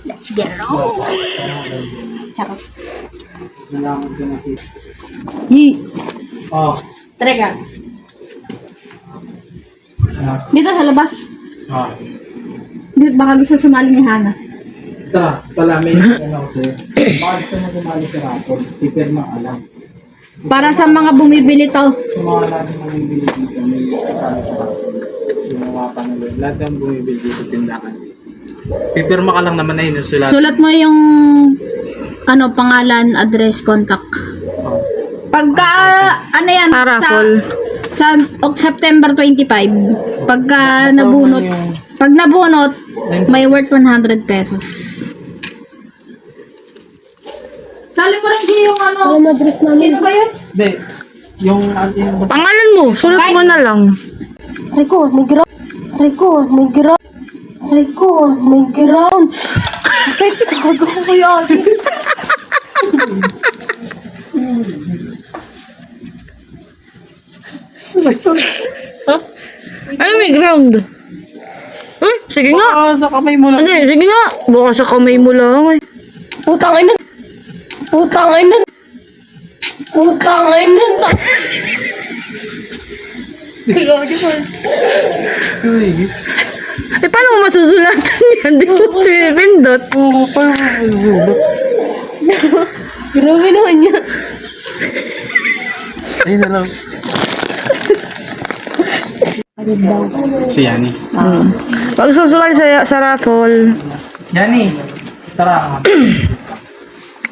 Let's get it on. Charot. Oh. Treka. Dito sa labas. Ah. Baka gusto sumali ni Hana. Tara, pala may ano ko sa'yo. Baka gusto mo gumali sa rapon. Pipirma ka lang. Para sa mga bumibili to. Sa mga natin bumibili dito, may kasali sa rapon. Gumawa pa nila. Lahat ng bumibili dito, tindakan. Pipirma ka lang naman na yun. Sulat mo yung pangalan, address, contact. Oh. Pagka, ano yan, sa September 25, pagka nabunot, pag nabunot, may worth 100 pesos. Sali mo rin yung address namin. Sino ba yun? Hindi. Yung Pangalan mo, sulat mo na lang. Rico, may ground. Sakit, gago ko yan. Ano may ground? Sige nga. sa kamay mo lang. Sige nga. Baka sa kamay mo lang eh. Putang ina. Eh, paano mo masusulatan yan? Di ko pinindot. Oo, paano mo? Grabe naman yan. Ayun na lang. Si Yani. Pag susulay sa raffle, Yani, tara.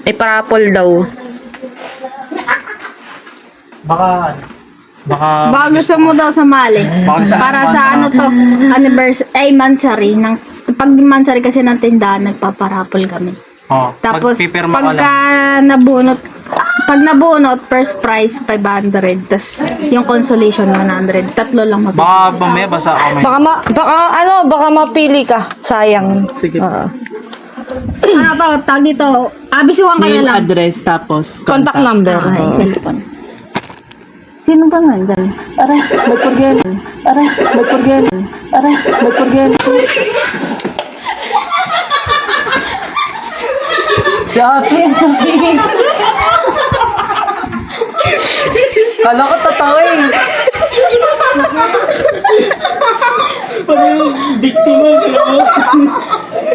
ay parapol daw. Baka Gusto mo daw sumali. Para sa mansari. Pag mansari kasi ng tindahan, nagpaparapol kami. Tapos, pagka nabunot, first prize 500. Tapos, yung consolation 100. Tatlo lang mabibili. baka mamaya basa kamay. Baka mapili ka. Sayang. Sige. Tag dito. Abisuhan ka na lang. Address tapos Contact number. Ay, cellphone. Sino ba nandun? Aray, may kurgen. Si ate, sabihin. Kala ko tatawin. Paano yung biktima ko?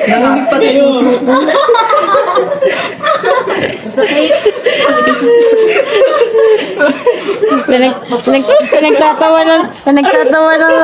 Nangyanig pa tayo. Pinagtatawa na.